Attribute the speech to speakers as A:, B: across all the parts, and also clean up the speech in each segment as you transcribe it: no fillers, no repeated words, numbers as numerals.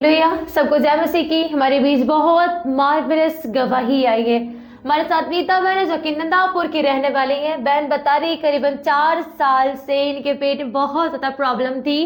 A: लोहिया सबको जय मसीह की। हमारे बीच बहुत मार्वलस गवाही आई है। हमारे साथ नीता बहन है जो कि नंदापुर की रहने वाली है। बहन बता रही करीबन 4 साल से इनके पेट में बहुत ज्यादा प्रॉब्लम थी।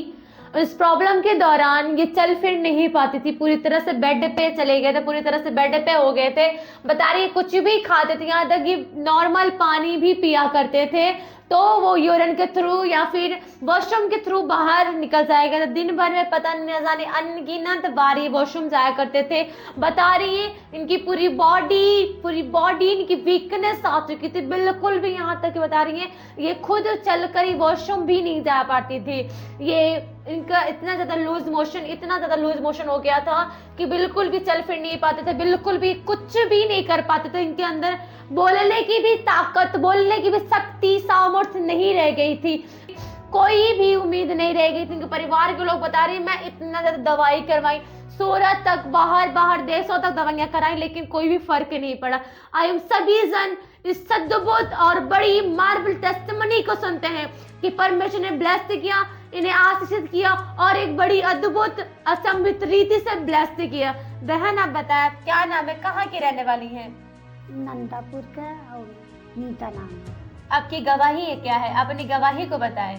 A: इस प्रॉब्लम के दौरान ये चल फिर नहीं पाती थी, पूरी तरह से बेड पे चले गए थे, पूरी तरह से बेड पे हो गए थे। बता रही कुछ भी खाते थे, यहाँ तक कि नॉर्मल पानी भी पिया करते थे तो वो यूरिन के थ्रू या फिर वॉशरूम के थ्रू बाहर निकल जाएगा। तो दिन भर में पता नहीं जाने अनगिनत बारी वॉशरूम जाया करते थे। बता रही है इनकी पूरी बॉडी इनकी वीकनेस आ चुकी थी बिल्कुल भी। यहाँ तक बता रही है ये खुद चलकर ही वॉशरूम भी नहीं जा पाती थी। ये इनका इतना ज्यादा लूज मोशन हो गया था कि बिल्कुल भी चल फिर नहीं पाते थे, बिल्कुल भी कुछ भी नहीं कर पाते थे। इनके अंदर बोलने की भी ताकत, बोलने की भी शक्ति, सामर्थ्य नहीं रह गई थी, कोई भी उम्मीद नहीं रह गई थी। इनके परिवार के लोग बता रहे मैं इतना ज्यादा दवाई करवाई, सूरत तक, बाहर देशों तक दवाइयां कराई, लेकिन कोई भी फर्क नहीं पड़ा। आई हम सभी जन इस अद्भुत और बड़ी मार्वल टेस्टिमनी को सुनते हैं कि परमेश्वर ने ब्लेस किया, इन्हें आशीषित किया और एक बड़ी अद्भुत असंभित रीति से ब्लेस किया। बहन आप बताया क्या नाम है, कहाँ की रहने वाली है?
B: नंदापुर का और नीता नाम है।
A: आपकी गवाही क्या है? अपनी गवाही को बताएं।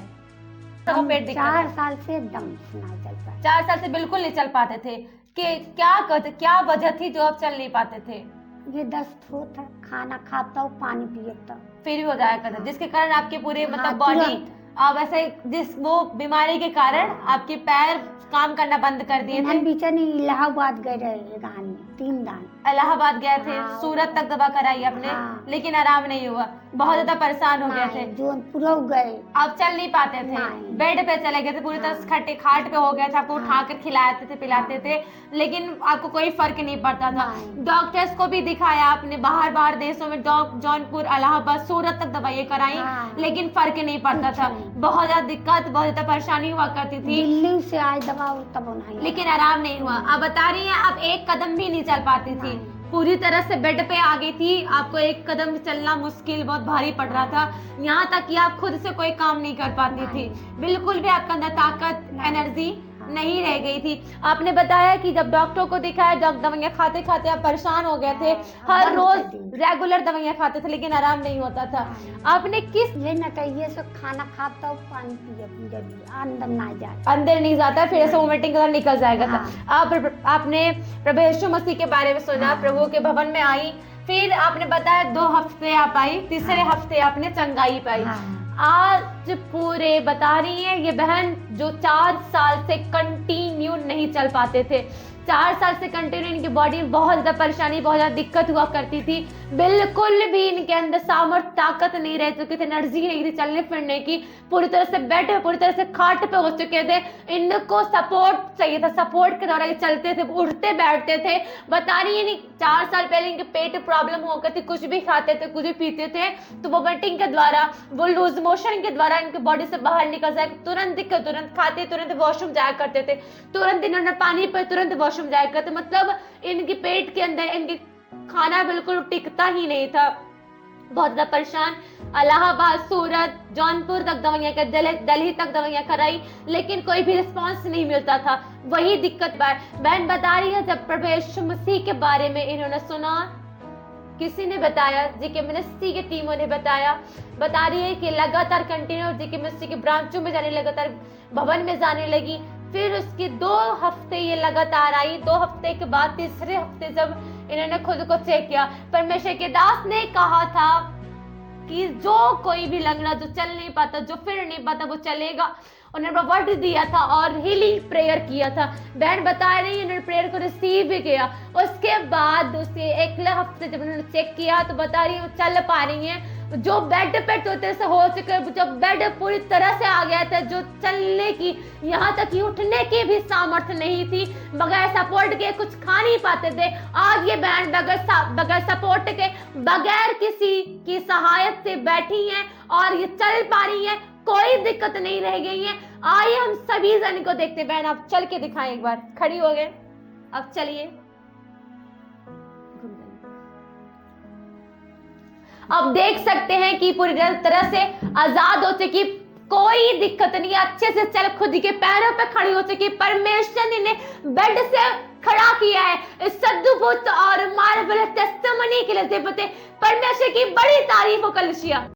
B: हम 4 साल से एकदम नहीं चल पाए।
A: 4 साल से बिल्कुल नहीं चल पाते थे कि क्या वजह थी जो आप चल नहीं पाते थे?
B: ये दस्त होता, खाना खाता हूँ, पानी पिएता
A: फिर भी हो जाया करता, जिसके कारण आपके पूरे मतलब बॉडी
B: तुरंत।
A: वैसे जिस वो बीमारी के कारण आपके पैर काम करना बंद कर दिए थे।
B: बीचा नहीं, इलाहाबाद गए रहे गान 3 दान।
A: इलाहाबाद गए थे,
B: हाँ।
A: सूरत तक दवा कराई आपने,
B: हाँ।
A: लेकिन आराम नहीं हुआ, बहुत ज्यादा परेशान हो गए थे।
B: जौनपुर गए,
A: आप चल नहीं पाते थे,
B: नहीं।
A: बेड पे चले गए थे, पूरी तरह से खट्टे खाट पे हो गए थे, आपको उठा कर खिलाते थे, पिलाते थे, लेकिन आपको कोई फर्क नहीं पड़ता था। डॉक्टर्स को भी दिखाया आपने, बाहर देशों में जौनपुर, इलाहाबाद, सूरत तक दवाइयां कराई, लेकिन फर्क नहीं पड़ता था। बहुत ज्यादा दिक्कत, बहुत ज्यादा परेशानी हुआ करती थी।
B: दिल्ली से आए दवा तब नहीं,
A: लेकिन आराम नहीं हुआ। आप बता रही हैं आप एक कदम भी नहीं चल पाती थी, पूरी तरह से बेड पे आ गई थी, आपको एक कदम चलना मुश्किल, बहुत भारी पड़ रहा था, यहाँ तक कि आप खुद से कोई काम नहीं कर पाती थी, बिल्कुल भी आपके अंदर ताकत, एनर्जी नहीं रह गई थी। आपने बताया कि जब डॉक्टर को दिखाया, दवाइयां खाते खाते आप परेशान हो गए थे, हर रोज रेगुलर दवाइयां खाते थे, लेकिन आराम नहीं होता था। आपने किस
B: ये नटाइए से खाना खाता हूँ, पानी पिए, अंदर ना जाए,
A: अंदर नहीं जाता, फिर ऐसे वोमिटिंग का निकल जाएगा था। आपने प्रभु यीशु मसीह के बारे में सुना, प्रभु के भवन में आई, फिर आपने बताया 2 हफ्ते आप आई, तीसरे हफ्ते आपने चंगाई पाई। आज पूरे बता रही है ये बहन जो 4 साल से कंटिन्यू नहीं चल पाते थे, 4 साल से कंटिन्यू इनकी बॉडी में बहुत ज्यादा परेशानी, बहुत ज्यादा दिक्कत हुआ करती थी, बिल्कुल भी इनके अंदर सामर्थ्य, ताकत नहीं रह चुकी थी, एनर्जी नहीं थी चलने फिरने की, पूरी तरह से बेड पे, पूरी तरह से खाट पे हो चुके थे। इनको सपोर्ट चाहिए था, सपोर्ट के द्वारा ये चलते थे, उठते बैठते थे। बता रही है नहीं 4 साल पहले इनके पेट प्रॉब्लम हो गई थी, कुछ भी खाते थे, कुछ भी पीते थे तो वोमिटिंग के द्वारा, वो लूज मोशन के द्वारा इनके बॉडी से बाहर निकल जाए, तुरंत खाते, तुरंत वॉशरूम जाया करते थे, तुरंत इन्होंने पानी पे, तुरंत वॉशरूम जाया करते, मतलब इनके पेट के अंदर इनके खाना बिल्कुल टिकता ही नहीं था। बहुत ज्यादा परेशान, इलाहाबाद, सूरत, जौनपुर तक दवाइयां कर, दिल्ली तक दवाइयां कराई, लेकिन कोई भी रिस्पांस नहीं मिलता था। वही दिक्कत बहन बता रही है जब प्रभु यीशु मसीह के बारे में इन्होंने सुना, किसी ने बताया, जीके मिनिस्ट्री की टीमों ने बताया, बता रही है कि लगातार कंटिन्यू जीके मिनिस्ट्री के ब्रांचों में जाने, लगातार भवन में जाने लगी। फिर उसके 2 हफ्ते ये लगातार आई, 2 हफ्ते के बाद तीसरे हफ्ते जब इन्होंने खुद को चेक किया, परमेश्वर के दास ने कहा था कि जो कोई भी लंगड़ा, जो चल नहीं पाता, जो फिर नहीं पाता, वो चलेगा। उन्होंने वर्ड दिया था और हीलिंग प्रेयर किया था। बहन बता रही है उन्होंने प्रेयर को रिसीव भी किया। उसके बाद उसे अगले हफ्ते जब उन्होंने चेक किया तो बता रही है वो चल पा रही है, जो बेड पे तो से हो चुके, जब बेड पूरी तरह से आ गया था, जो चलने की, यहाँ तक कि उठने की भी सामर्थ्य नहीं थी, बगैर सपोर्ट के कुछ खा नहीं पाते थे। आज ये बहन बगैर सपोर्ट के, बगैर किसी की सहायता से बैठी हैं और ये चल पा रही है, कोई दिक्कत नहीं रह गई है। आइए हम सभी जन को देखते। बहन आप चल के दिखाएं, एक बार खड़ी हो गए, अब चलिए, अब देख सकते हैं कि पूरी तरह से आजाद हो चुकी, कोई दिक्कत नहीं, अच्छे से चल, खुद के पैरों पे खड़ी हो चुकी। परमेश्वर ने बेड से खड़ा किया है। इस सद्भुत और मार्वलस टेस्टिमनी के लिए परमेश्वर की बड़ी तारीफ हो कलीसिया।